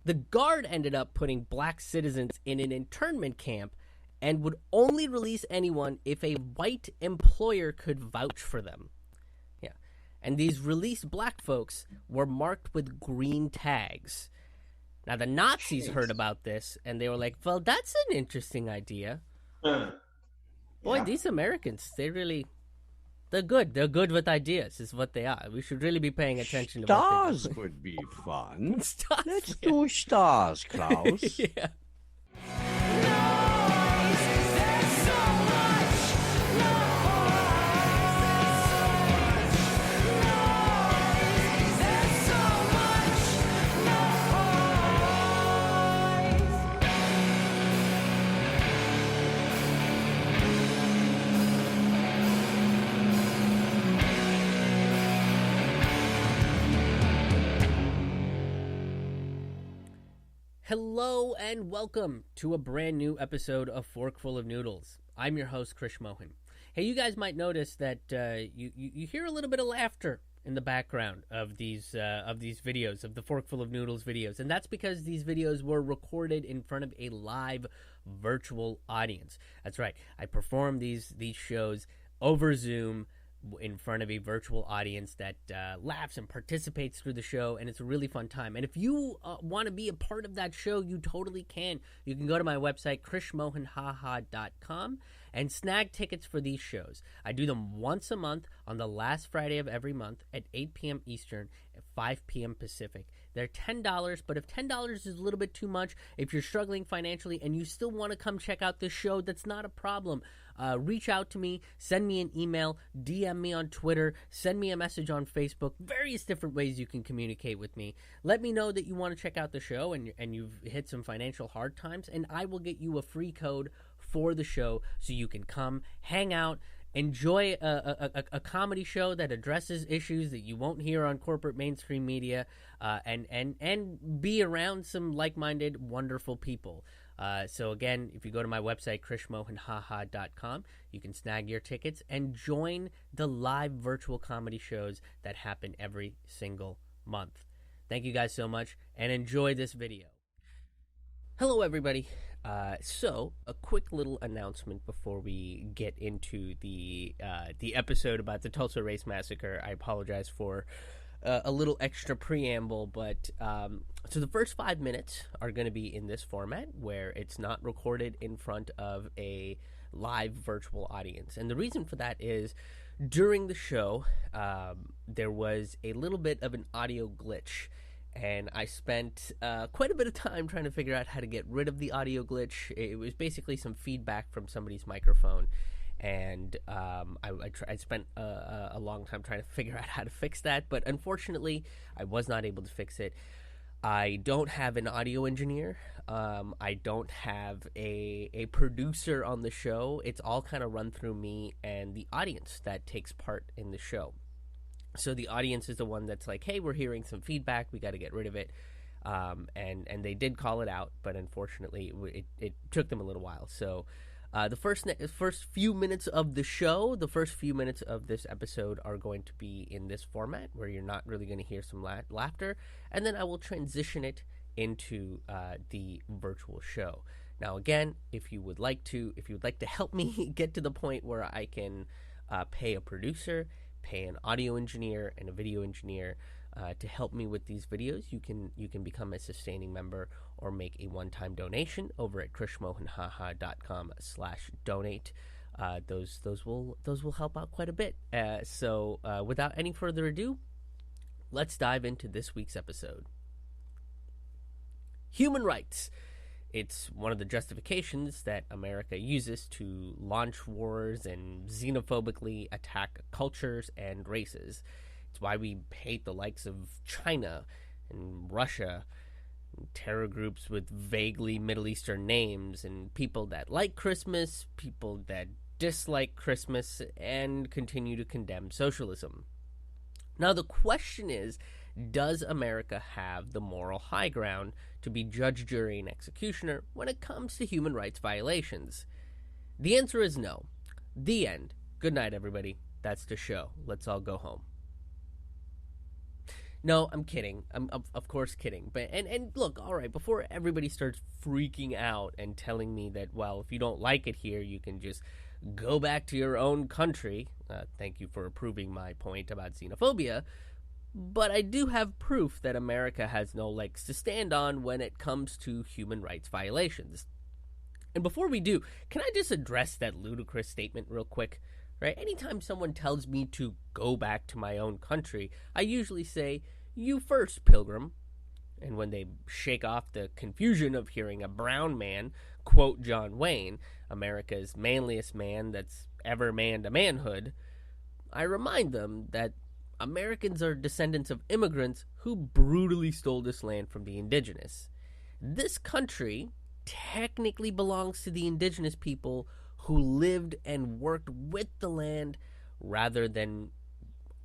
The guard ended up putting black citizens in an internment camp and would only release anyone if a white employer could vouch for them. Yeah. And these released black folks were marked with green tags. Now, the Nazis heard about this, and they were like, well, that's an interesting idea. Boy, these Americans, they're good. They're good with ideas, is what they are. We should really be paying attention to what they do. Stars would be fun. Stars, Let's do stars, Klaus. Yeah. Hello and welcome to a brand new episode of Forkful of Noodles. I'm your host, Krish Mohan. Hey, you guys might notice that you hear a little bit of laughter in the background of these videos, of the Forkful of Noodles videos, and that's because these videos were recorded in front of a live virtual audience. That's right, I perform these shows over Zoom in front of a virtual audience that laughs and participates through the show, and it's a really fun time. And if you want to be a part of that show, you totally can. You can go to my website, krishmohanhaha.com, and snag tickets for these shows. I do them once a month on the last Friday of every month at 8 p.m. Eastern, at 5 p.m. Pacific. They're $10, but if $10 is a little bit too much, if you're struggling financially and you still want to come check out this show, that's not a problem. Reach out to me, send me an email, DM me on Twitter, send me a message on Facebook, various different ways you can communicate with me. Let me know that you want to check out the show and you've hit some financial hard times, and I will get you a free code for the show so you can come, hang out, enjoy a comedy show that addresses issues that you won't hear on corporate mainstream media, and be around some like-minded, wonderful people. So again, if you go to my website, krishmohanhaha.com, you can snag your tickets and join the live virtual comedy shows that happen every single month. Thank you guys so much, and enjoy this video. Hello, everybody. So a quick little announcement before we get into the episode about the Tulsa Race Massacre. I apologize for a little extra preamble, but so the first 5 minutes are going to be in this format where it's not recorded in front of a live virtual audience. And the reason for that is during the show, there was a little bit of an audio glitch. And I spent quite a bit of time trying to figure out how to get rid of the audio glitch. It was basically some feedback from somebody's microphone. And I spent a long time trying to figure out how to fix that. But unfortunately, I was not able to fix it. I don't have an audio engineer. I don't have a producer on the show. It's all kind of run through me and the audience that takes part in the show. So the audience is the one that's like, hey, we're hearing some feedback. We got to get rid of it. And they did call it out, but unfortunately it took them a little while. So the first few minutes of the show, the first few minutes of this episode are going to be in this format where you're not really going to hear some laughter. And then I will transition it into the virtual show. Now, again, if you would like to help me get to the point where I can pay a producer, pay an audio engineer and a video engineer to help me with these videos, you can become a sustaining member or make a one-time donation over at krishmohanhaha.com/donate. Those will help out quite a bit. So without any further ado, let's dive into this week's episode. Human rights. It's one of the justifications that America uses to launch wars and xenophobically attack cultures and races. It's why we hate the likes of China and Russia, and terror groups with vaguely Middle Eastern names, and people that like Christmas, people that dislike Christmas, and continue to condemn socialism. Now the question is, does America have the moral high ground to be judge, jury, and executioner when it comes to human rights violations? The answer is no. The end. Good night, everybody. That's the show. Let's all go home. No, I'm kidding. I'm of course kidding. But and look, all right, before everybody starts freaking out and telling me that, well, if you don't like it here, you can just go back to your own country. Thank you for approving my point about xenophobia. But I do have proof that America has no legs to stand on when it comes to human rights violations. And before we do, can I just address that ludicrous statement real quick? Right? Anytime someone tells me to go back to my own country, I usually say, "You first, pilgrim." And when they shake off the confusion of hearing a brown man quote John Wayne, America's manliest man that's ever manned a manhood, I remind them that Americans are descendants of immigrants who brutally stole this land from the indigenous. This country technically belongs to the indigenous people who lived and worked with the land rather than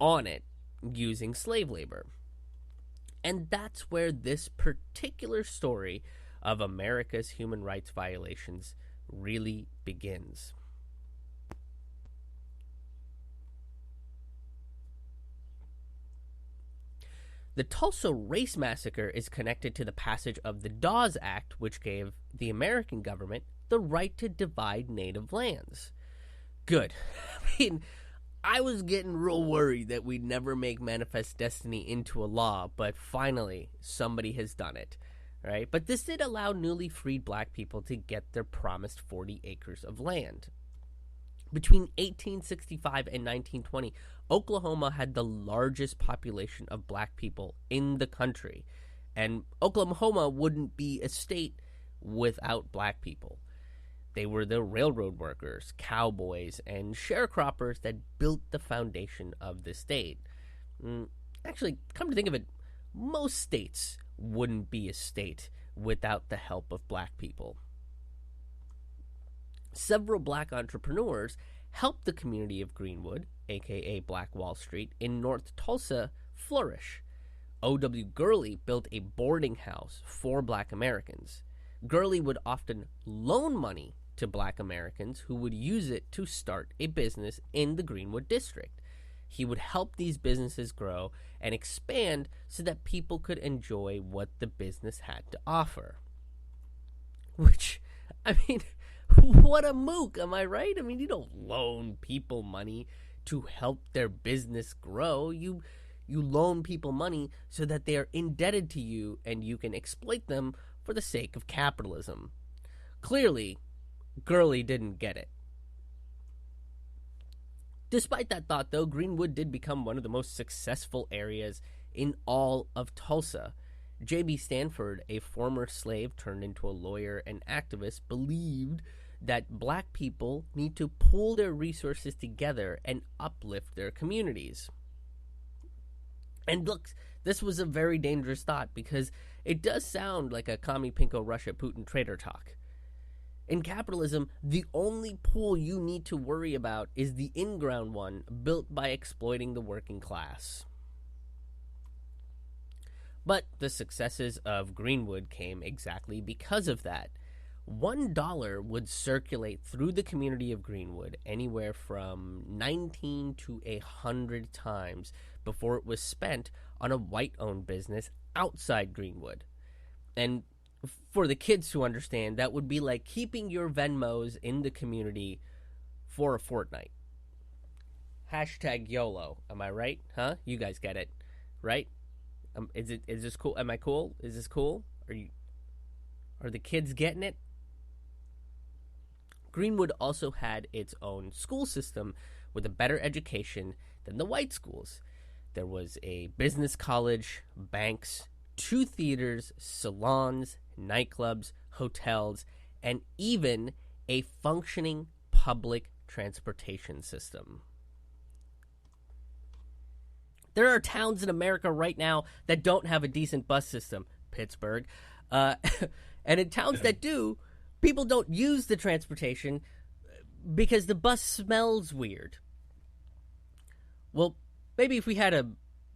on it using slave labor. And that's where this particular story of America's human rights violations really begins. The Tulsa Race Massacre is connected to the passage of the Dawes Act, which gave the American government the right to divide native lands. Good. I mean, I was getting real worried that we'd never make Manifest Destiny into a law, but finally, somebody has done it, right? But this did allow newly freed black people to get their promised 40 acres of land. Between 1865 and 1920, Oklahoma had the largest population of black people in the country, and Oklahoma wouldn't be a state without black people. They were the railroad workers, cowboys, and sharecroppers that built the foundation of the state. Actually, come to think of it, most states wouldn't be a state without the help of black people. Several black entrepreneurs helped the community of Greenwood, aka Black Wall Street, in North Tulsa flourish. O.W. Gurley built a boarding house for black Americans. Gurley would often loan money to black Americans who would use it to start a business in the Greenwood district. He would help these businesses grow and expand so that people could enjoy what the business had to offer. Which, I mean, what a mook, am I right? I mean, you don't loan people money to help their business grow. You loan people money so that they are indebted to you and you can exploit them for the sake of capitalism. Clearly, Gurley didn't get it. Despite that thought, though, Greenwood did become one of the most successful areas in all of Tulsa. J.B. Stanford, a former slave turned into a lawyer and activist, believed that black people need to pool their resources together and uplift their communities. And look, this was a very dangerous thought because it does sound like a commie pinko Russia Putin traitor talk. In capitalism, the only pool you need to worry about is the in-ground one built by exploiting the working class. But the successes of Greenwood came exactly because of that. $1 would circulate through the community of Greenwood anywhere from 19 to 100 times before it was spent on a white-owned business outside Greenwood. And for the kids to understand, that would be like keeping your Venmos in the community for a fortnight. Hashtag YOLO. Am I right? Huh? You guys get it, right? Is this cool? Am I cool? Is this cool? Are the kids getting it? Greenwood also had its own school system with a better education than the white schools. There was a business college, banks, 2 theaters, salons, nightclubs, hotels, and even a functioning public transportation system. There are towns in America right now that don't have a decent bus system. Pittsburgh. And in towns that do, people don't use the transportation because the bus smells weird. Well, maybe if we had a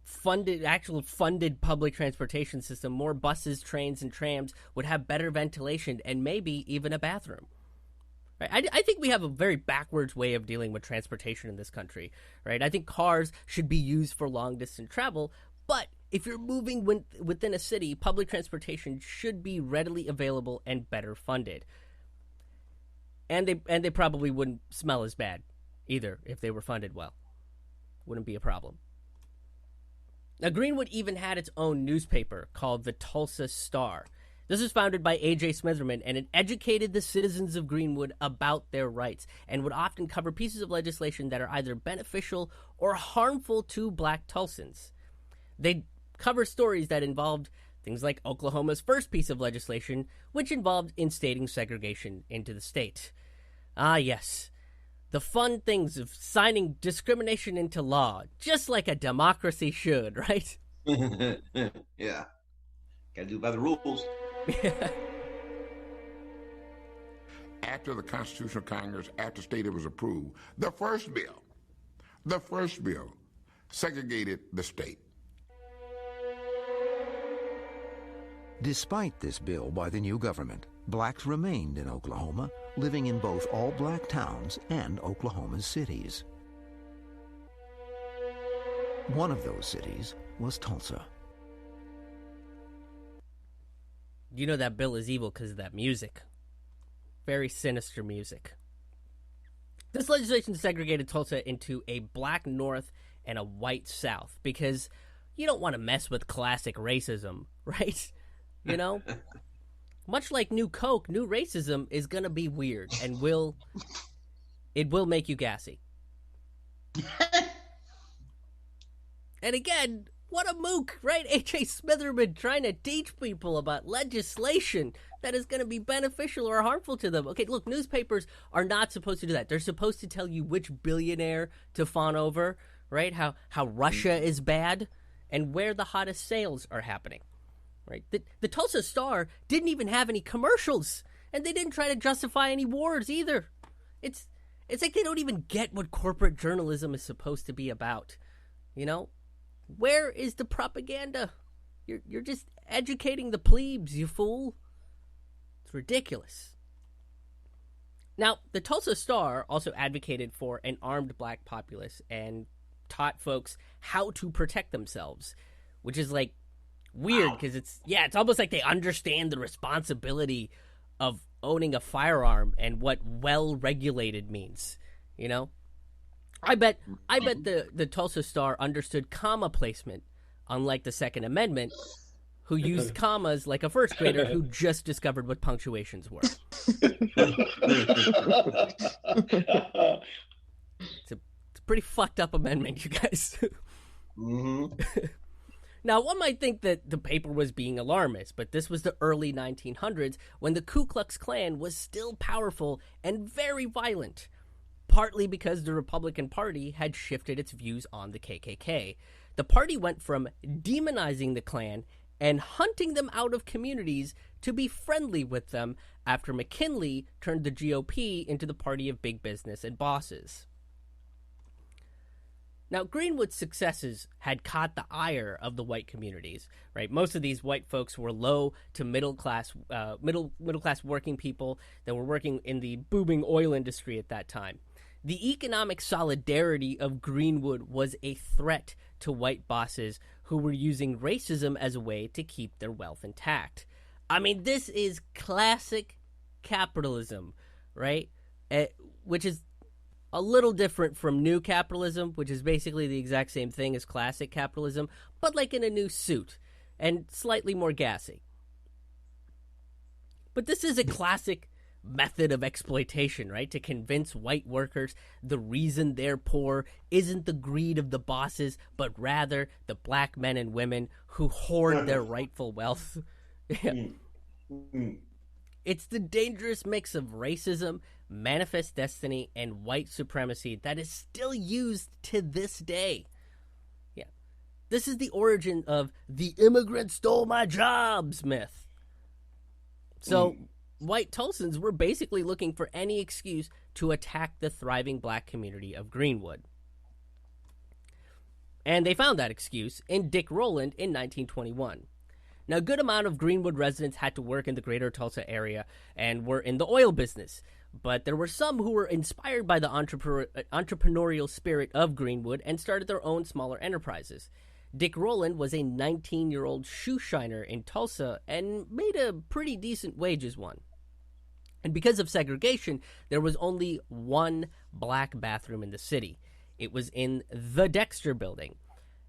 funded public transportation system, more buses, trains, and trams would have better ventilation and maybe even a bathroom. Right? I think we have a very backwards way of dealing with transportation in this country. Right? I think cars should be used for long-distance travel, but if you're moving within a city, public transportation should be readily available and better funded. And they probably wouldn't smell as bad either if they were funded well. Wouldn't be a problem. Now, Greenwood even had its own newspaper called the Tulsa Star. This was founded by A.J. Smitherman, and it educated the citizens of Greenwood about their rights and would often cover pieces of legislation that are either beneficial or harmful to black Tulsans. They'd cover stories that involved things like Oklahoma's first piece of legislation, which involved instating segregation into the state. Ah, yes. The fun things of signing discrimination into law, just like a democracy should, right? Yeah. Gotta do by the rules. After the Constitutional Congress, after statehood was approved, the first bill segregated the state. Despite this bill by the new government, blacks remained in Oklahoma, living in both all-black towns and Oklahoma's cities. One of those cities was Tulsa. You know that bill is evil because of that music. Very sinister music. This legislation segregated Tulsa into a black North and a white South because you don't want to mess with classic racism, right? You know? Much like New Coke, new racism is going to be weird and will make you gassy. And again, what a mook, right? A.J. Smitherman trying to teach people about legislation that is going to be beneficial or harmful to them. Okay, look, newspapers are not supposed to do that. They're supposed to tell you which billionaire to fawn over, right? How Russia is bad and where the hottest sales are happening, right? The Tulsa Star didn't even have any commercials, and they didn't try to justify any wars either. It's like they don't even get what corporate journalism is supposed to be about, you know? Where is the propaganda? You're just educating the plebes, you fool. It's ridiculous. Now, the Tulsa Star also advocated for an armed black populace and taught folks how to protect themselves, which is like weird because it's almost like they understand the responsibility of owning a firearm and what well-regulated means, you know? I bet the Tulsa Star understood comma placement, unlike the Second Amendment, who used commas like a first grader who just discovered what punctuations were. It's a pretty fucked up amendment, you guys. Mm-hmm. Now, one might think that the paper was being alarmist, but this was the early 1900s when the Ku Klux Klan was still powerful and very violent. Partly because the Republican Party had shifted its views on the KKK. The party went from demonizing the Klan and hunting them out of communities to be friendly with them after McKinley turned the GOP into the party of big business and bosses. Now, Greenwood's successes had caught the ire of the white communities, right? Most of these white folks were low to middle class working people that were working in the booming oil industry at that time. The economic solidarity of Greenwood was a threat to white bosses who were using racism as a way to keep their wealth intact. I mean, this is classic capitalism, right? Which is a little different from new capitalism, which is basically the exact same thing as classic capitalism, but like in a new suit and slightly more gassy. But this is a classic method of exploitation, right? To convince white workers the reason they're poor isn't the greed of the bosses, but rather the black men and women who hoard their rightful wealth. It's the dangerous mix of racism, manifest destiny, and white supremacy that is still used to this day. Yeah. This is the origin of the immigrant stole my jobs myth. So white Tulsans were basically looking for any excuse to attack the thriving black community of Greenwood. And they found that excuse in Dick Rowland in 1921. Now, a good amount of Greenwood residents had to work in the greater Tulsa area and were in the oil business. But there were some who were inspired by the entrepreneurial spirit of Greenwood and started their own smaller enterprises. Dick Rowland was a 19-year-old shoe shiner in Tulsa and made a pretty decent wage as one. And because of segregation, there was only one black bathroom in the city. It was in the Dexter building.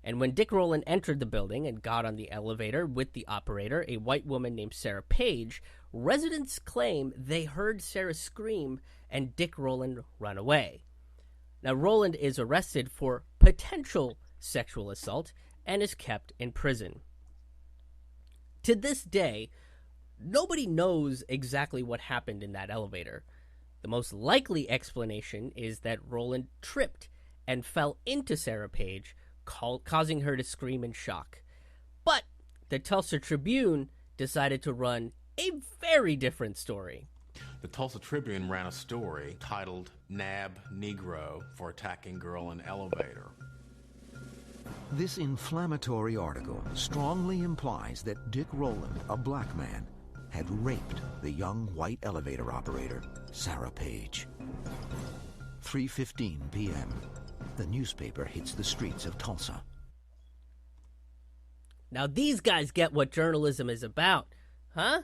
And when Dick Rowland entered the building and got on the elevator with the operator, a white woman named Sara Page, residents claim they heard Sara scream and Dick Rowland run away. Now, Rowland is arrested for potential sexual assault and is kept in prison. To this day, nobody knows exactly what happened in that elevator. The most likely explanation is that Rowland tripped and fell into Sara Page, causing her to scream in shock. But the Tulsa Tribune decided to run a very different story. The Tulsa Tribune ran a story titled "Nab Negro for Attacking Girl in Elevator." This inflammatory article strongly implies that Dick Rowland, a black man, had raped the young white elevator operator, Sara Page. 3:15 p.m. The newspaper hits the streets of Tulsa. Now these guys get what journalism is about, huh?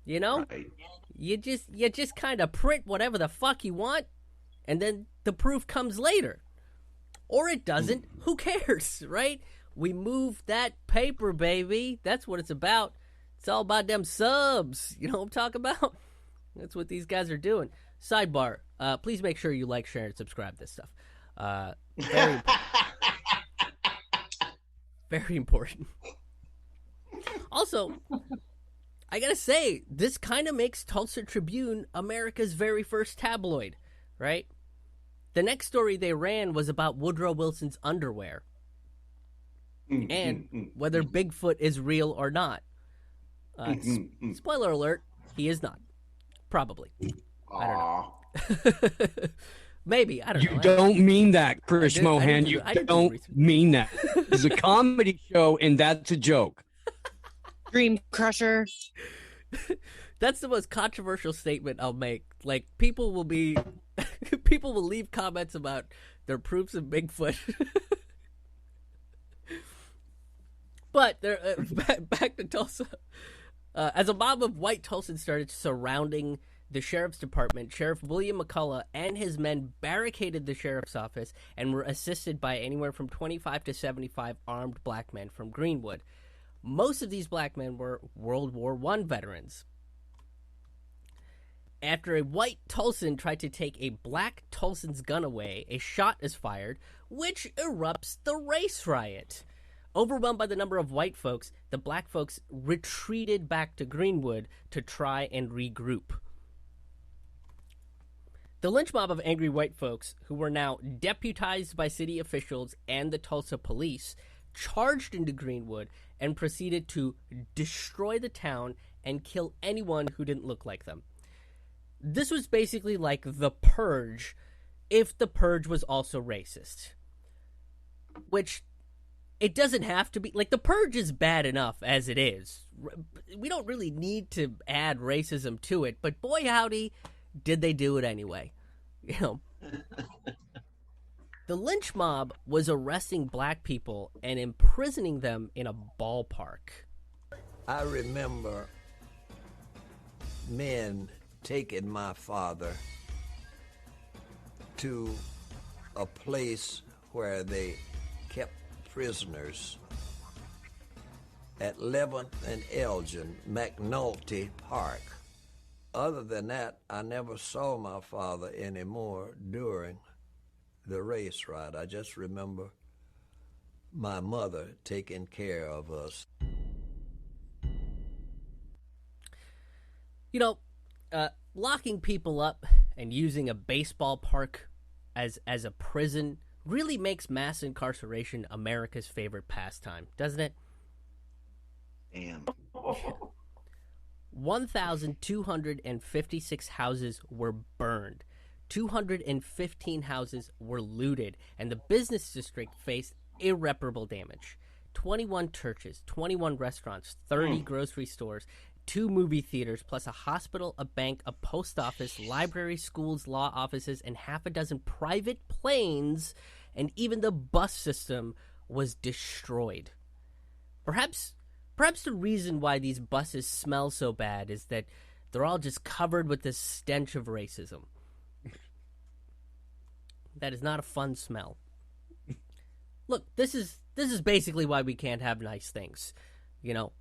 You know? Right. You just kind of print whatever the fuck you want, and then the proof comes later. Or it doesn't. Who cares, right? We move that paper, baby. That's what it's about. It's all about them subs. You know what I'm talking about? That's what these guys are doing. Sidebar, please make sure you like, share, and subscribe this stuff. Very, very important. Also, I gotta say, this kind of makes Tulsa Tribune America's very first tabloid, right? The next story they ran was about Woodrow Wilson's underwear and whether Bigfoot is real or not. Spoiler alert, he is not. Probably. I don't know. Maybe. I don't know. You don't mean that, Chris Mohan. You don't mean that. It's a comedy show, and that's a joke. Dream Crusher. That's the most controversial statement I'll make. Like, people will leave comments about their proofs of Bigfoot. But back to Tulsa. As a mob of white Tulsans started surrounding the sheriff's department, Sheriff William McCullough and his men barricaded the sheriff's office and were assisted by anywhere from 25 to 75 armed black men from Greenwood. Most of these black men were World War I veterans. After a white Tulsan tried to take a black Tulsan's gun away, a shot is fired, which erupts the race riot. Overwhelmed by the number of white folks, the black folks retreated back to Greenwood to try and regroup. The lynch mob of angry white folks, who were now deputized by city officials and the Tulsa police, charged into Greenwood and proceeded to destroy the town and kill anyone who didn't look like them. This was basically like the Purge, if the Purge was also racist. Which, it doesn't have to be. Like, the Purge is bad enough as it is. We don't really need to add racism to it, but boy howdy, did they do it anyway. You know, the lynch mob was arresting black people and imprisoning them in a ballpark. I remember men taking my father to a place where they kept prisoners at 11th and Elgin, McNulty Park. Other than that, I never saw my father anymore during the race riot. I just remember my mother taking care of us. You know, locking people up and using a baseball park as a prison really makes mass incarceration America's favorite pastime, doesn't it? Damn. 1,256 houses were burned. 215 houses were looted, and the business district faced irreparable damage. 21 churches, 21 restaurants, 30 grocery stores, 2 movie theaters, plus a hospital, a bank, a post office, library, schools, law offices, and half a dozen private planes, and even the bus system was destroyed. Perhaps the reason why these buses smell so bad is that they're all just covered with this stench of racism. That is not a fun smell. Look, this is basically why we can't have nice things, you know?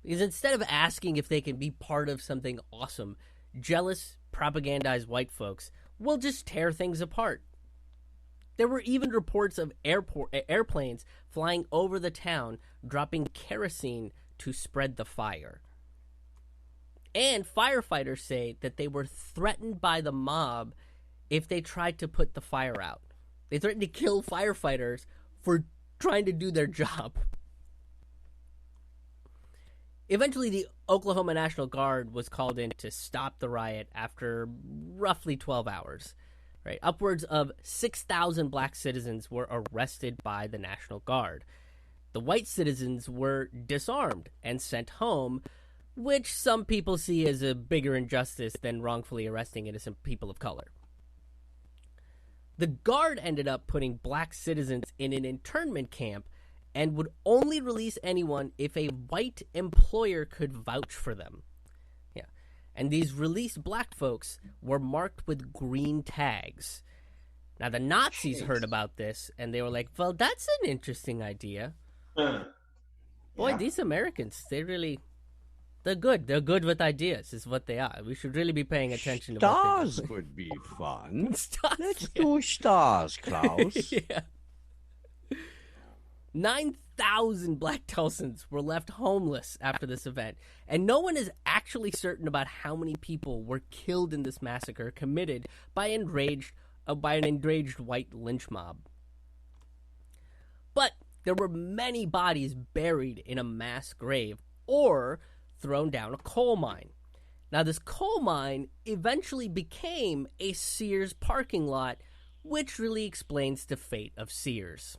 Because instead of asking if they can be part of something awesome, jealous, propagandized white folks will just tear things apart. There were even reports of airplanes flying over the town, dropping kerosene to spread the fire. And firefighters say that they were threatened by the mob if they tried to put the fire out. They threatened to kill firefighters for trying to do their job. Eventually, the Oklahoma National Guard was called in to stop the riot after roughly 12 hours. Right? Upwards of 6,000 black citizens were arrested by the National Guard. The white citizens were disarmed and sent home, which some people see as a bigger injustice than wrongfully arresting innocent people of color. The Guard ended up putting black citizens in an internment camp and would only release anyone if a white employer could vouch for them. Yeah. And these released black folks were marked with green tags. Now, the Nazis heard about this, and they were like, well, that's an interesting idea. Boy, these Americans, they're good. They're good with ideas, is what they are. We should really be paying attention to stars what they do. would be fun. Stars, Let's do stars, Klaus. Yeah. 9,000 black Tulsans were left homeless after this event, and no one is actually certain about how many people were killed in this massacre committed by an enraged white lynch mob. But there were many bodies buried in a mass grave or thrown down a coal mine. Now, this coal mine eventually became a Sears parking lot, which really explains the fate of Sears.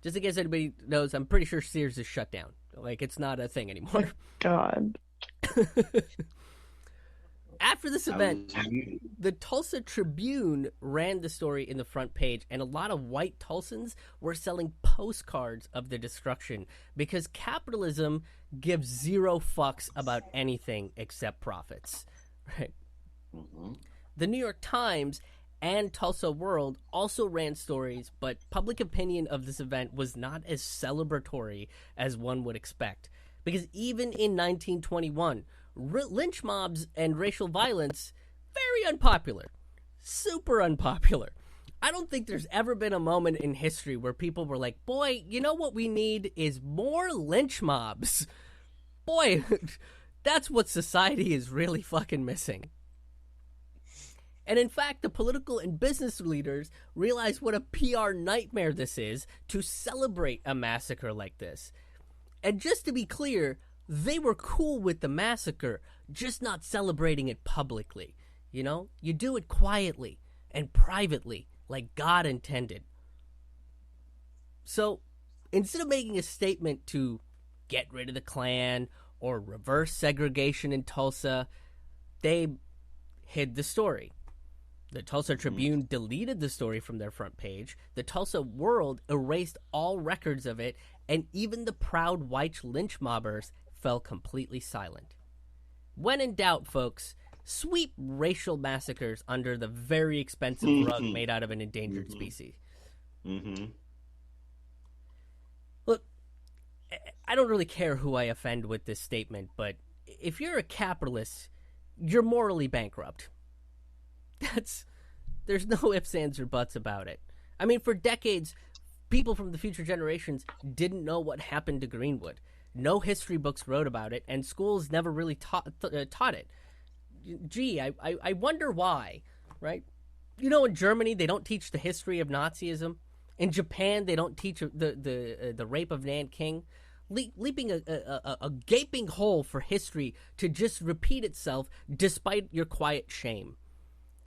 Just in case anybody knows, I'm pretty sure Sears is shut down. Like, it's not a thing anymore. God. After this event, the Tulsa Tribune ran the story in the front page, and a lot of white Tulsans were selling postcards of the destruction because capitalism gives zero fucks about anything except profits. Right? Mm-hmm. The New York Times and Tulsa World also ran stories, but public opinion of this event was not as celebratory as one would expect. Because even in 1921, lynch mobs and racial violence, very unpopular. Super unpopular. I don't think there's ever been a moment in history where people were like, boy, you know what we need is more lynch mobs. Boy, that's what society is really fucking missing. And in fact, the political and business leaders realized what a PR nightmare this is to celebrate a massacre like this. And just to be clear, they were cool with the massacre, just not celebrating it publicly. You know, you do it quietly and privately, like God intended. So, instead of making a statement to get rid of the Klan or reverse segregation in Tulsa, they hid the story. The Tulsa Tribune deleted the story from their front page. The Tulsa World erased all records of it, and even the proud white lynch mobbers fell completely silent. When in doubt, folks, sweep racial massacres under the very expensive rug made out of an endangered species. Look, I don't really care who I offend with this statement, but if you're a capitalist, you're morally bankrupt. There's no ifs, ands, or buts about it. I mean, for decades, people from the future generations didn't know what happened to Greenwood. No history books wrote about it, and schools never really taught it. Gee, I wonder why, right? You know, in Germany, they don't teach the history of Nazism. In Japan, they don't teach the rape of Nanking. Leaping a gaping hole for history to just repeat itself despite your quiet shame.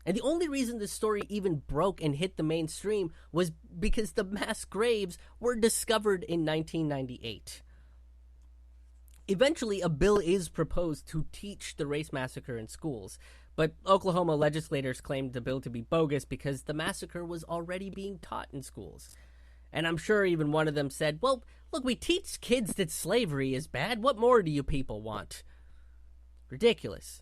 And the only reason this story even broke and hit the mainstream was because the mass graves were discovered in 1998. Eventually, a bill is proposed to teach the race massacre in schools, But Oklahoma legislators claimed the bill to be bogus because the massacre was already being taught in schools. And I'm sure even one of them said, well, look, we teach kids that slavery is bad. What more do you people want? Ridiculous.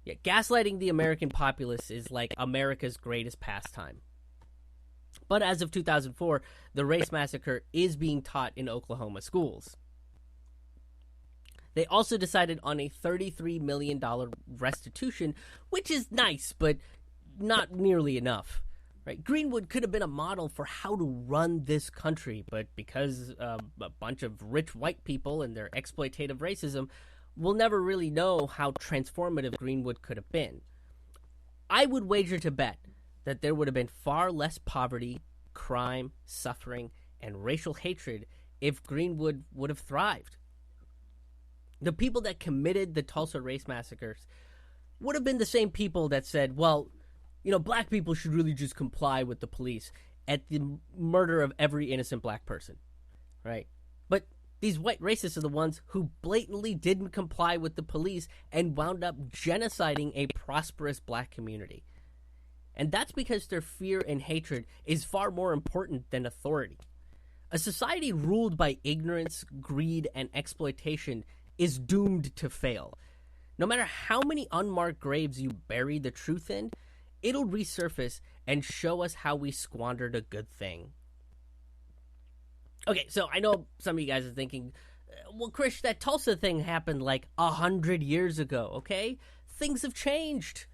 Yeah, gaslighting the American populace is like America's greatest pastime. But as of 2004, the race massacre is being taught in Oklahoma schools. They also decided on a $33 million restitution, which is nice, but not nearly enough. Right? Greenwood could have been a model for how to run this country, but because a bunch of rich white people and their exploitative racism, we'll never really know how transformative Greenwood could have been. I would wager to bet that there would have been far less poverty, crime, suffering, and racial hatred if Greenwood would have thrived. The people that committed the Tulsa Race Massacres would have been the same people that said, well, you know, black people should really just comply with the police at the murder of every innocent black person, right? But these white racists are the ones who blatantly didn't comply with the police and wound up genociding a prosperous black community. And that's because their fear and hatred is far more important than authority. A society ruled by ignorance, greed, and exploitation is doomed to fail. No matter how many unmarked graves you bury the truth in, it'll resurface and show us how we squandered a good thing. Okay, so I know some of you guys are thinking, well, Krish, that Tulsa thing happened like 100 years ago, okay? Things have changed.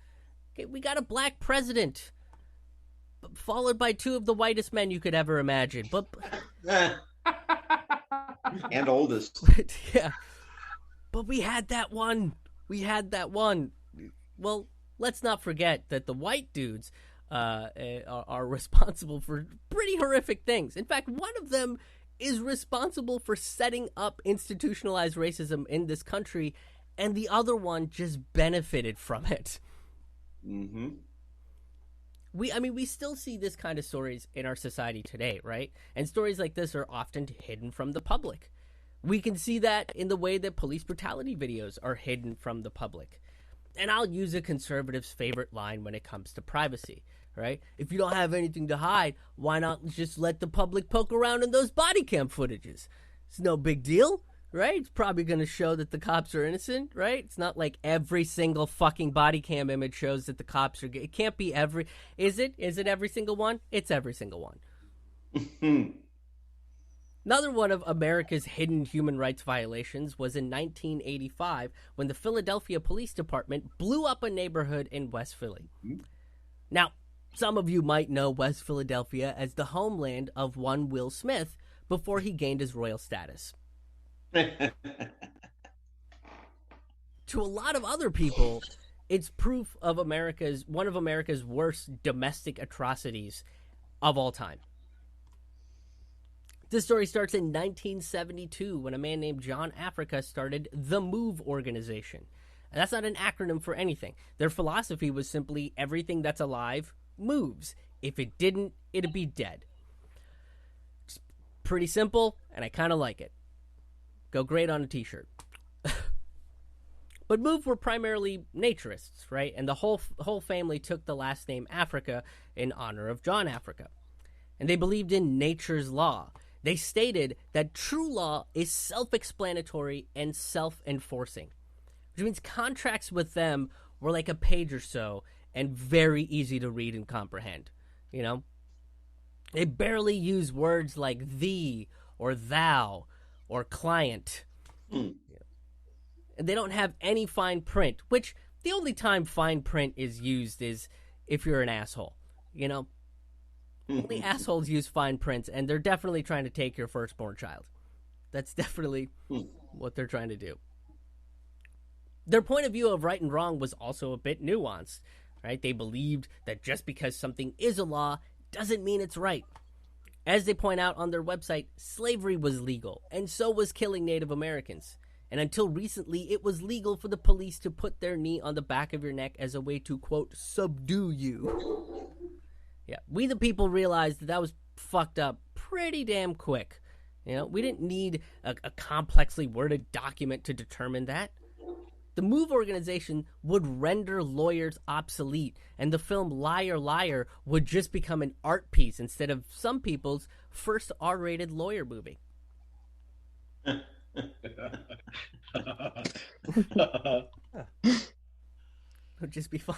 Okay, we got a black president, followed by two of the whitest men you could ever imagine. But and oldest. Yeah. But we had that one. Well, let's not forget that the white dudes are responsible for pretty horrific things. In fact, one of them is responsible for setting up institutionalized racism in this country, and the other one just benefited from it. Mm-hmm. We still see this kind of stories in our society today, right? And stories like this are often hidden from the public. We can see that in the way that police brutality videos are hidden from the public. And I'll use a conservative's favorite line when it comes to privacy, right? If you don't have anything to hide, why not just let the public poke around in those body cam footages? It's no big deal, right? It's probably going to show that the cops are innocent, right? It's not like every single fucking body cam image shows that the cops are... It can't be every... Is it? Is it every single one? It's every single one. Another one of America's hidden human rights violations was in 1985 when the Philadelphia Police Department blew up a neighborhood in West Philly. Now, some of you might know West Philadelphia as the homeland of one Will Smith before he gained his royal status. To a lot of other people, it's proof of one of America's worst domestic atrocities of all time. This story starts in 1972 when a man named John Africa started the MOVE organization. And that's not an acronym for anything. Their philosophy was simply everything that's alive moves. If it didn't, it'd be dead. It's pretty simple, and I kind of like it. Go great on a t-shirt. But MOVE were primarily naturists, right? And the whole family took the last name Africa in honor of John Africa. And they believed in nature's law. They stated that true law is self-explanatory and self-enforcing, which means contracts with them were like a page or so and very easy to read and comprehend, you know? They barely use words like thee or thou or client. And they don't have any fine print, which the only time fine print is used is if you're an asshole, you know? Only assholes use fine prints, and they're definitely trying to take your firstborn child. That's definitely what they're trying to do. Their point of view of right and wrong was also a bit nuanced, right? They believed that just because something is a law doesn't mean it's right. As they point out on their website, slavery was legal, and so was killing Native Americans. And until recently, it was legal for the police to put their knee on the back of your neck as a way to, quote, subdue you. Yeah, we the people realized that was fucked up pretty damn quick. You know, we didn't need a complexly worded document to determine that. the MOVE organization would render lawyers obsolete, and the film Liar Liar would just become an art piece instead of some people's first R-rated lawyer movie. It would just be fun.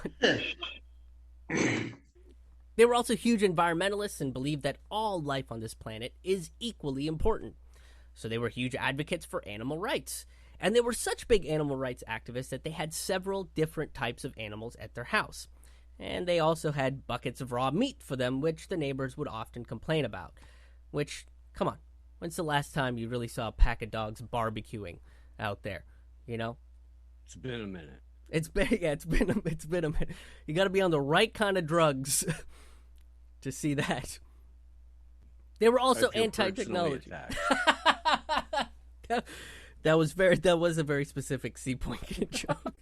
They were also huge environmentalists and believed that all life on this planet is equally important. So they were huge advocates for animal rights. And they were such big animal rights activists that they had several different types of animals at their house. And they also had buckets of raw meat for them, which the neighbors would often complain about. Which, come on, when's the last time you really saw a pack of dogs barbecuing out there? You know? It's been a minute. It's been a minute. You got to be on the right kind of drugs to see that. They were also anti-technology. That was a very specific C-point joke.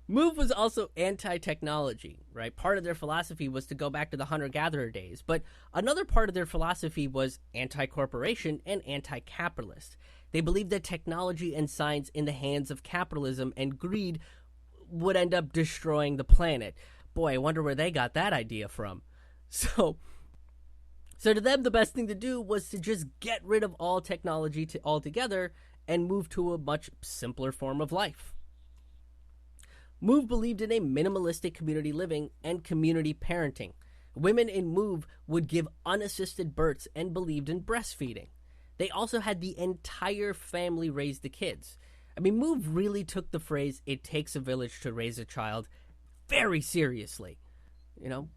MOVE was also anti-technology, right? Part of their philosophy was to go back to the hunter-gatherer days, but another part of their philosophy was anti-corporation and anti-capitalist. They believed that technology and science in the hands of capitalism and greed would end up destroying the planet. Boy, I wonder where they got that idea from. So to them, the best thing to do was to just get rid of all technology altogether and move to a much simpler form of life. MOVE believed in a minimalistic community living and community parenting. Women in MOVE would give unassisted births and believed in breastfeeding. They also had the entire family raise the kids. I mean, MOVE really took the phrase, "it takes a village to raise a child," very seriously, you know?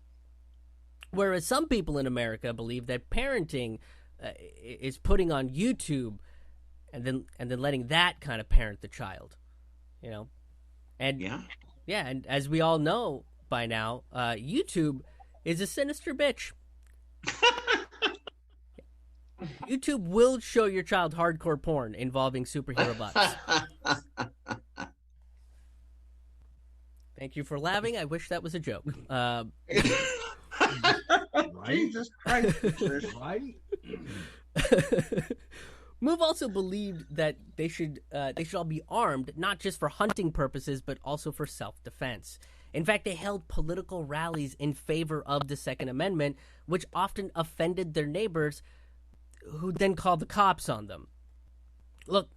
Whereas some people in America believe that parenting is putting on YouTube and then letting that kind of parent the child, you know? And yeah, and as we all know by now, YouTube is a sinister bitch. YouTube will show your child hardcore porn involving superhero bots. Thank you for laughing. I wish that was a joke. Jesus Christ. Right? MOVE also believed that they should all be armed, not just for hunting purposes, but also for self-defense. In fact, they held political rallies in favor of the Second Amendment, which often offended their neighbors, who then called the cops on them. Look,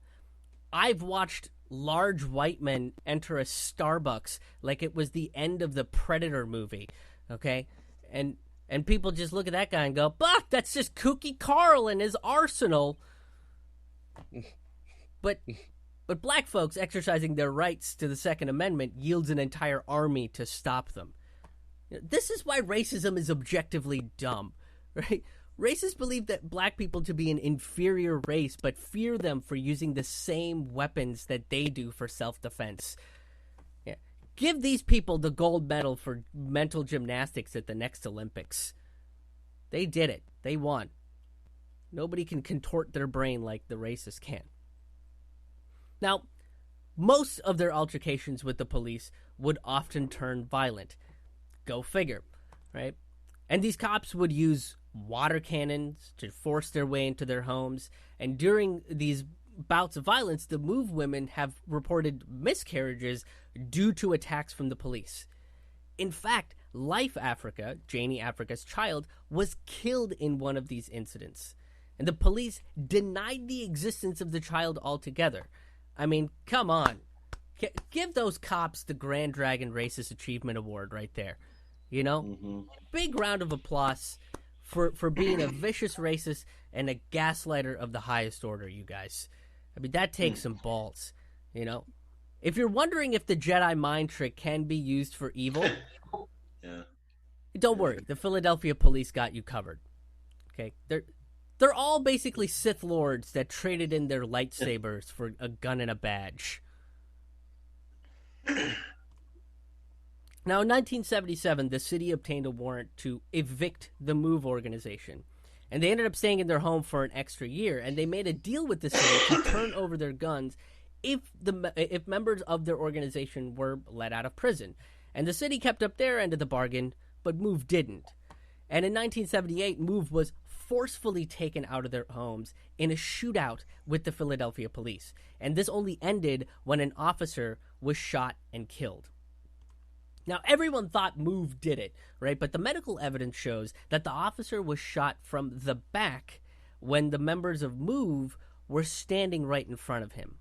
I've watched large white men enter a Starbucks like it was the end of the Predator movie, okay? And people just look at that guy and go, "Bah, that's just Kooky Carl and his arsenal." But black folks exercising their rights to the Second Amendment yields an entire army to stop them. This is why racism is objectively dumb, right? Racists believe that black people to be an inferior race, but fear them for using the same weapons that they do for self-defense. Yeah. Give these people the gold medal for mental gymnastics at the next Olympics. They did it. They won. Nobody can contort their brain like the racists can. Now, most of their altercations with the police would often turn violent. Go figure, right? And these cops would use water cannons to force their way into their homes. And during these bouts of violence, the MOVE women have reported miscarriages due to attacks from the police. In fact, Life Africa, Janie Africa's child, was killed in one of these incidents. And the police denied the existence of the child altogether. I mean, come on. Give those cops the Grand Dragon Racist Achievement Award right there. You know? Mm-hmm. Big round of applause for being a vicious racist and a gaslighter of the highest order, you guys. I mean, that takes some balls, you know? If you're wondering if the Jedi mind trick can be used for evil, don't worry. The Philadelphia police got you covered. Okay? They're all basically Sith Lords that traded in their lightsabers for a gun and a badge. Now, in 1977, the city obtained a warrant to evict the MOVE organization. And they ended up staying in their home for an extra year. And they made a deal with the city to turn over their guns if members of their organization were let out of prison. And the city kept up their end of the bargain, but MOVE didn't. And in 1978, MOVE was forcefully taken out of their homes in a shootout with the Philadelphia police. And this only ended when an officer was shot and killed. Now, everyone thought Move did it, right? But the medical evidence shows that the officer was shot from the back when the members of Move were standing right in front of him.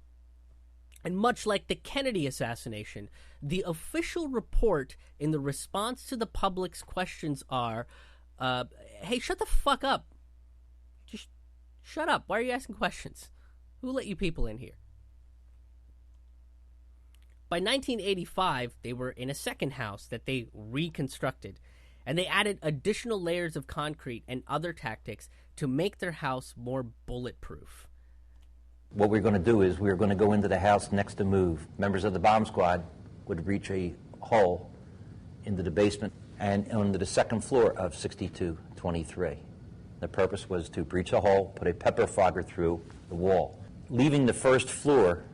And much like the Kennedy assassination, the official report in the response to the public's questions are, hey, shut the fuck up. Just shut up. Why are you asking questions? Who let you people in here? By 1985, they were in a second house that they reconstructed, and they added additional layers of concrete and other tactics to make their house more bulletproof. What we're going to do is we're going to go into the house next to Move. Members of the bomb squad would reach a hole into the basement and onto the second floor of 6223. The purpose was to breach a hole, put a pepper fogger through the wall, leaving the first floor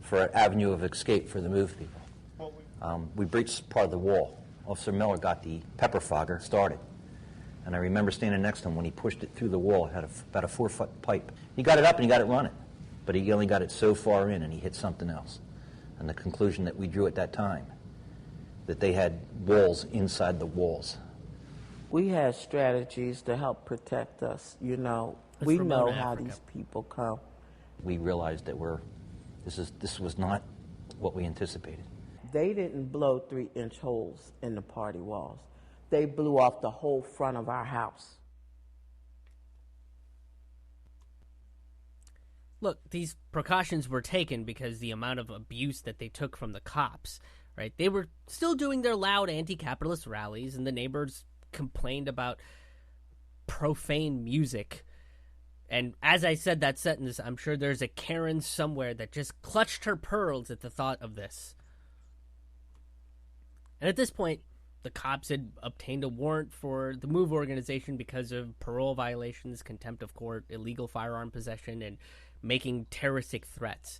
for an avenue of escape for the Move people. We breached part of the wall. Officer Miller got the pepper fogger started. And I remember standing next to him when he pushed it through the wall. It had about a 4-foot pipe. He got it up and he got it running. But he only got it so far in and he hit something else. And the conclusion that we drew at that time, that they had walls inside the walls. We had strategies to help protect us, you know. We know how these people come. We realized that this was not what we anticipated. They didn't blow 3-inch holes in the party walls. They blew off the whole front of our house. Look, these precautions were taken because the amount of abuse that they took from the cops, right? They were still doing their loud anti-capitalist rallies, and the neighbors complained about profane music. And as I said that sentence, I'm sure there's a Karen somewhere that just clutched her pearls at the thought of this. And at this point, the cops had obtained a warrant for the Move organization because of parole violations, contempt of court, illegal firearm possession, and making terroristic threats.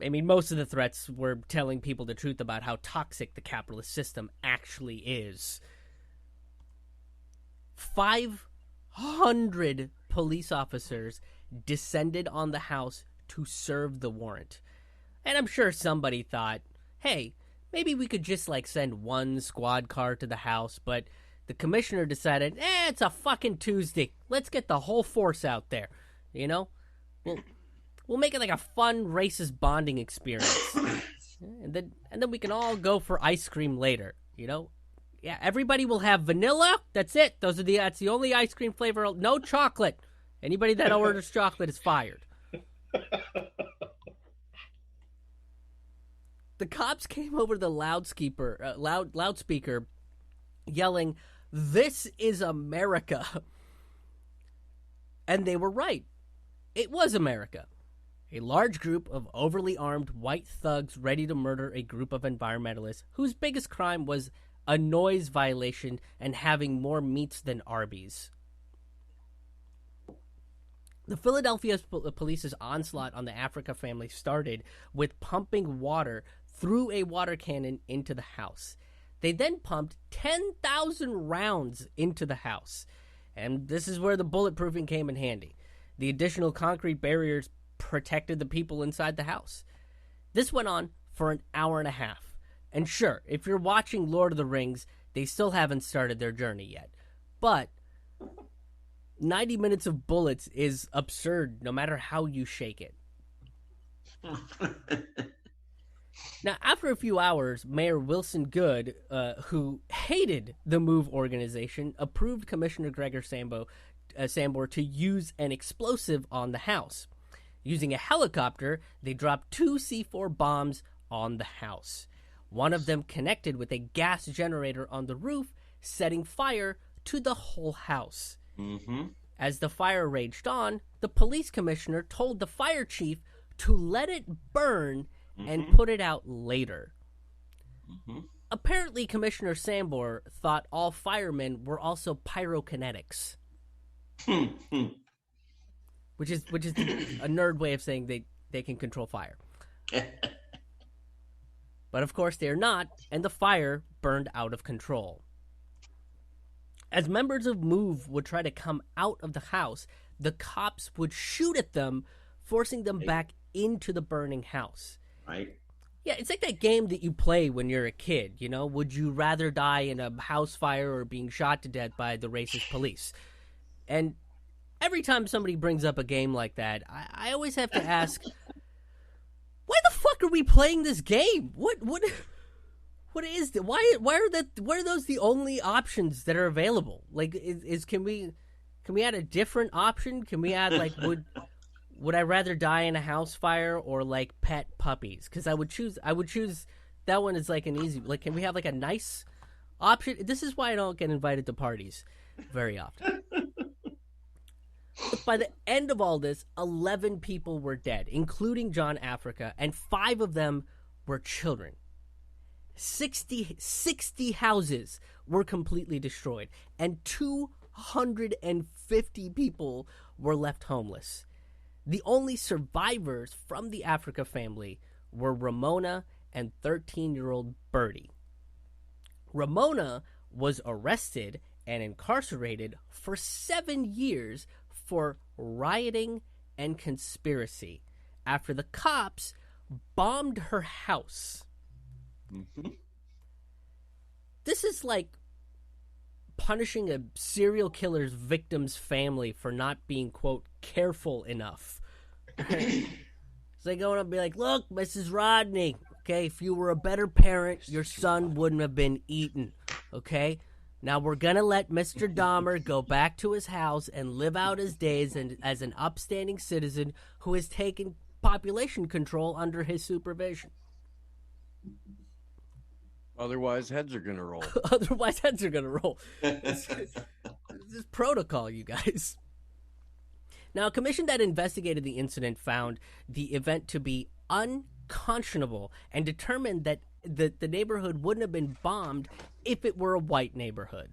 I mean, most of the threats were telling people the truth about how toxic the capitalist system actually is. 500 police officers descended on the house to serve the warrant. And I'm sure somebody thought, hey, maybe we could just send one squad car to the house, but the commissioner decided, it's a fucking Tuesday. Let's get the whole force out there, you know? We'll make it like a fun racist bonding experience. and then we can all go for ice cream later, you know? Yeah, everybody will have vanilla. That's it. That's the only ice cream flavor. No chocolate. Anybody that orders chocolate is fired. The cops came over the loudspeaker yelling, "This is America." And they were right. It was America. A large group of overly armed white thugs ready to murder a group of environmentalists whose biggest crime was a noise violation and having more meats than Arby's. The Philadelphia police's onslaught on the Africa family started with pumping water through a water cannon into the house. They then pumped 10,000 rounds into the house. And this is where the bulletproofing came in handy. The additional concrete barriers protected the people inside the house. This went on for an hour and a half. And sure, if you're watching Lord of the Rings, they still haven't started their journey yet. But 90 minutes of bullets is absurd no matter how you shake it. Now, after a few hours, Mayor Wilson Goode, who hated the Move organization, approved Commissioner Gregor Sambor to use an explosive on the house. Using a helicopter, they dropped 2 C4 bombs on the house. One of them connected with a gas generator on the roof, setting fire to the whole house. Mm-hmm. As the fire raged on, the police commissioner told the fire chief to let it burn and put it out later. Apparently, Commissioner Sambor thought all firemen were also pyrokinetics. Which is a nerd way of saying they can control fire. But of course they are not, and the fire burned out of control. As members of MOVE would try to come out of the house, the cops would shoot at them, forcing them back into the burning house. Right. Yeah, it's like that game that you play when you're a kid, you know? Would you rather die in a house fire or being shot to death by the racist police? And every time somebody brings up a game like that, I always have to ask, why the fuck are we playing this game? What is the why are those the only options that are available? Like, can we add a different option? Can we add, like, would I rather die in a house fire or, like, pet puppies? Because I would choose that one as, like, an easy, like, can we have, like, a nice option? This is why I don't get invited to parties very often. By the end of all this, 11 people were dead, including John Africa, and 5 of them were children. 60 houses were completely destroyed, and 250 people were left homeless. The only survivors from the Africa family were Ramona and 13-year-old Birdie. Ramona was arrested and incarcerated for 7 years for rioting and conspiracy after the cops bombed her house. Mm-hmm. This is like punishing a serial killer's victim's family for not being, quote, careful enough. Okay? So they go up and be like, look, Mrs. Rodney, okay, if you were a better parent, your son wouldn't have been eaten, okay? Now we're going to let Mr. Dahmer go back to his house and live out his days as an upstanding citizen who has taken population control under his supervision. Otherwise, heads are going to roll. Otherwise, heads are going to roll. This is protocol, you guys. Now, a commission that investigated the incident found the event to be unconscionable and determined that the neighborhood wouldn't have been bombed if it were a white neighborhood.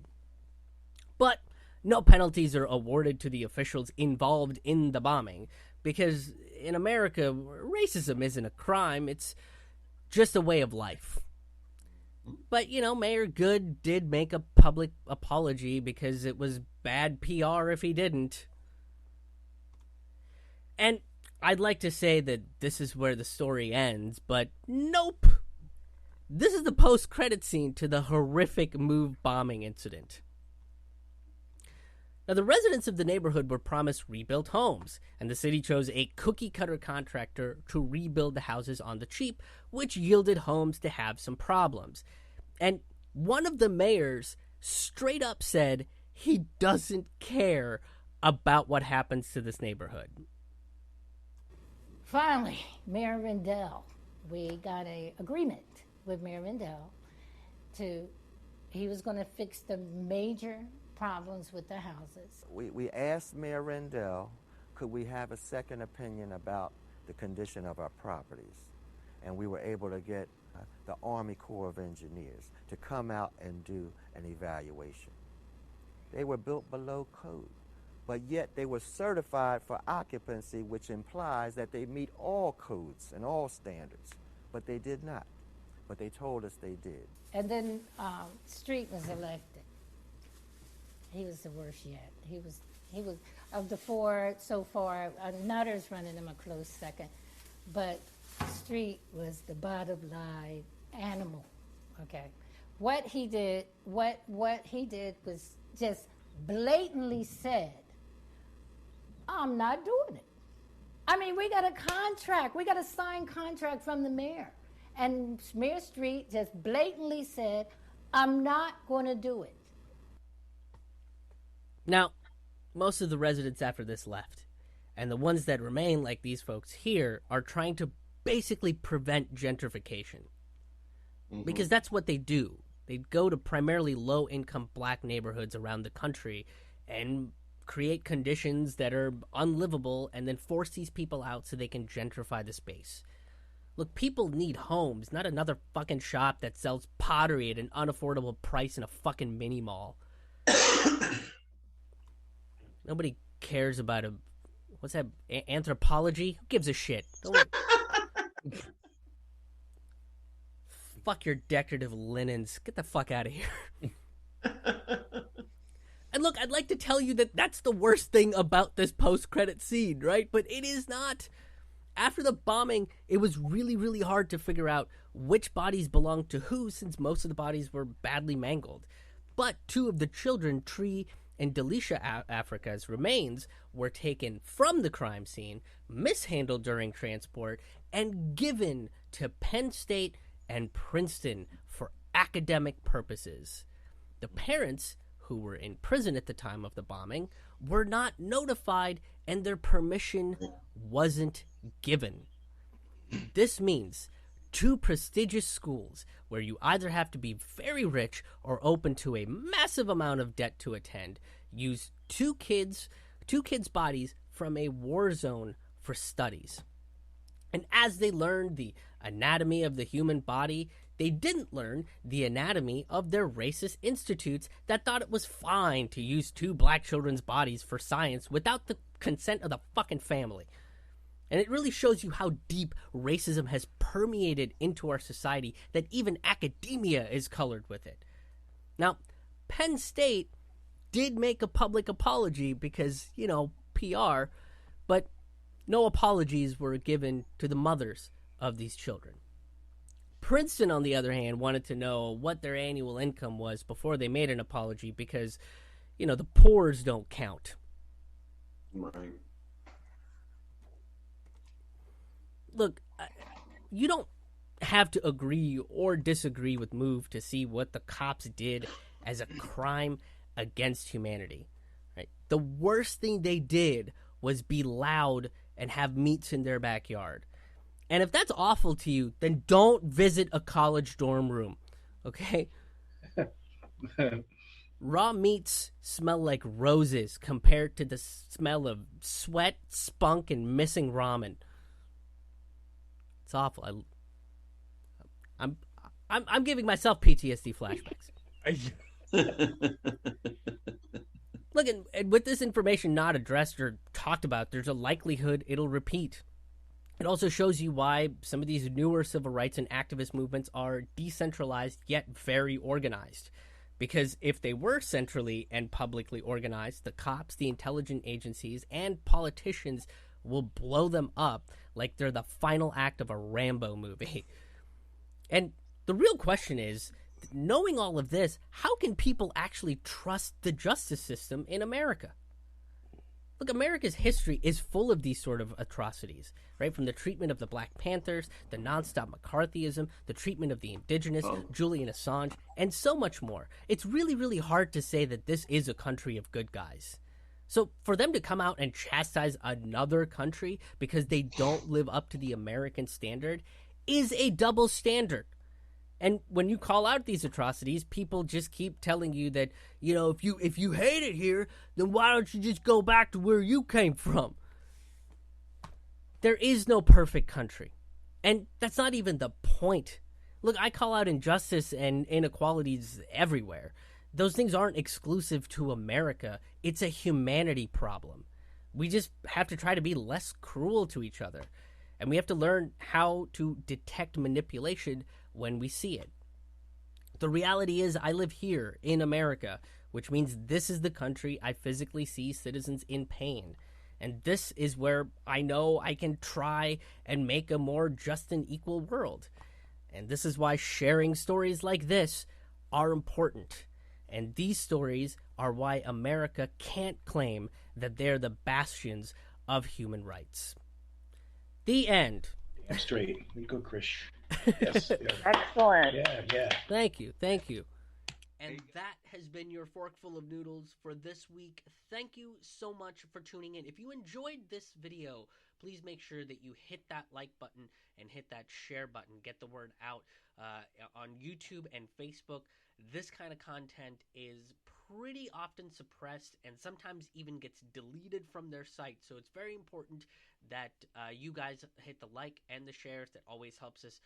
But no penalties are awarded to the officials involved in the bombing because in America, racism isn't a crime. It's just a way of life. But, you know, Mayor Good did make a public apology because it was bad PR if he didn't. And I'd like to say that this is where the story ends, but nope. This is the post-credit scene to the horrific MOVE bombing incident. Now, the residents of the neighborhood were promised rebuilt homes, and the city chose a cookie-cutter contractor to rebuild the houses on the cheap, which yielded homes to have some problems. And one of the mayors straight up said he doesn't care about what happens to this neighborhood. Finally, Mayor Rendell, we got an agreement with Mayor Rendell he was going to fix the major problems with the houses. We asked Mayor Rendell, could we have a second opinion about the condition of our properties? And we were able to get the Army Corps of Engineers to come out and do an evaluation. They were built below code, but yet they were certified for occupancy, which implies that they meet all codes and all standards, but they did not. But they told us they did. And then Street was elected. He was the worst yet. He was of the 4 so far. Nutter's running him a close second, but Street was the bottom line animal. Okay, what he did was just blatantly said, "I'm not doing it." I mean, we got a contract. We got a signed contract from the mayor. And Mayor Street just blatantly said, I'm not going to do it. Now, most of the residents after this left. And the ones that remain, like these folks here, are trying to basically prevent gentrification. Mm-hmm. Because that's what they do. They go to primarily low-income black neighborhoods around the country and create conditions that are unlivable and then force these people out so they can gentrify the space. Look, people need homes, not another fucking shop that sells pottery at an unaffordable price in a fucking mini mall. Nobody cares about what's that, anthropology? Who gives a shit? Fuck your decorative linens. Get the fuck out of here. And look, I'd like to tell you that that's the worst thing about this post-credit scene, right? But it is not. After the bombing, it was really, really hard to figure out which bodies belonged to who, since most of the bodies were badly mangled. But 2 of the children, Tree and Delisha Africa's remains, were taken from the crime scene, mishandled during transport, and given to Penn State and Princeton for academic purposes. The parents, who were in prison at the time of the bombing, were not notified, and their permission wasn't given. This means 2 prestigious schools where you either have to be very rich or open to a massive amount of debt to attend used two kids' bodies from a war zone for studies. And as they learned the anatomy of the human body, they didn't learn the anatomy of their racist institutes that thought it was fine to use 2 black children's bodies for science without the consent of the fucking family. And it really shows you how deep racism has permeated into our society that even academia is colored with it. Now, Penn State did make a public apology because, PR, but no apologies were given to the mothers of these children. Princeton, on the other hand, wanted to know what their annual income was before they made an apology because, the poors don't count. Right. Look, you don't have to agree or disagree with Move to see what the cops did as a crime against humanity. Right? The worst thing they did was be loud and have meets in their backyard. And if that's awful to you, then don't visit a college dorm room, okay? Raw meats smell like roses compared to the smell of sweat, spunk, and missing ramen. It's awful. I'm giving myself PTSD flashbacks. Look, and with this information not addressed or talked about, there's a likelihood it'll repeat. It also shows you why some of these newer civil rights and activist movements are decentralized yet very organized. Because if they were centrally and publicly organized, the cops, the intelligence agencies, and politicians will blow them up like they're the final act of a Rambo movie. And the real question is, knowing all of this, how can people actually trust the justice system in America? Look, America's history is full of these sort of atrocities, right? From the treatment of the Black Panthers, the nonstop McCarthyism, the treatment of the indigenous, Julian Assange, and so much more. It's really, really hard to say that this is a country of good guys. So for them to come out and chastise another country because they don't live up to the American standard is a double standard. And when you call out these atrocities, people just keep telling you that, if you hate it here, then why don't you just go back to where you came from? There is no perfect country. And that's not even the point. Look, I call out injustice and inequalities everywhere. Those things aren't exclusive to America. It's a humanity problem. We just have to try to be less cruel to each other. And we have to learn how to detect manipulation when we see it. The reality is I live here in America, which means this is the country I physically see citizens in pain. And this is where I know I can try and make a more just and equal world. And this is why sharing stories like this are important. And these stories are why America can't claim that they're the bastions of human rights. The end. Damn straight. We go, Krish. Yes. Excellent. Yeah. Thank you. And that has been your Forkful of Noodles for this week. Thank you so much for tuning in. If you enjoyed this video, please make sure that you hit that like button and hit that share button. Get the word out on YouTube and Facebook. This kind of content is pretty often suppressed and sometimes even gets deleted from their site. So it's very important that you guys hit the like and the shares. That always helps us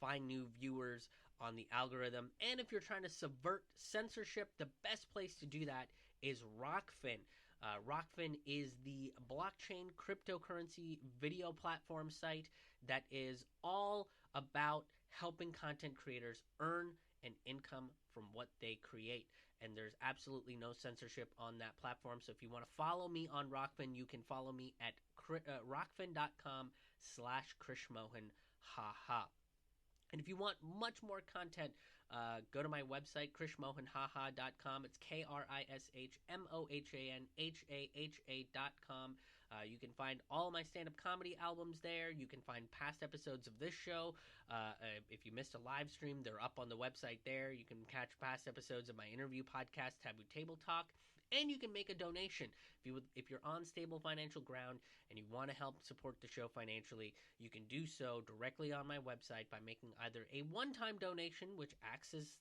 find new viewers on the algorithm. And if you're trying to subvert censorship, the best place to do that is Rockfin. Rockfin is the blockchain cryptocurrency video platform site that is all about helping content creators earn an income from what they create. And there's absolutely no censorship on that platform. So if you want to follow me on Rockfin, you can follow me at rockfin.com/Krishmohan. Haha. And if you want much more content, go to my website, krishmohanhaha.com. It's KRISHMOHANHAHA.com. You can find all my stand-up comedy albums there. You can find past episodes of this show. If you missed a live stream, they're up on the website there. You can catch past episodes of my interview podcast, Taboo Table Talk. And you can make a donation. If you're on stable financial ground and you want to help support the show financially, you can do so directly on my website by making either a one-time donation, which acts as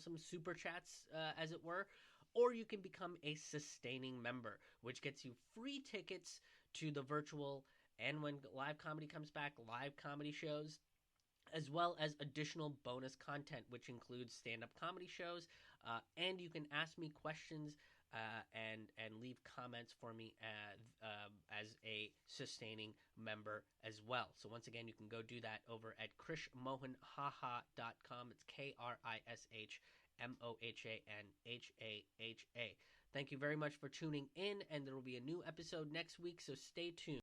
some super chats, as it were, or you can become a sustaining member, which gets you free tickets to the virtual, and when live comedy comes back, live comedy shows, as well as additional bonus content, which includes stand-up comedy shows, and you can ask me questions and leave comments for me as a sustaining member as well. So once again, you can go do that over at krishmohanhaha.com. It's KRISHMOHANHAHA. Thank you very much for tuning in, and there will be a new episode next week, so stay tuned.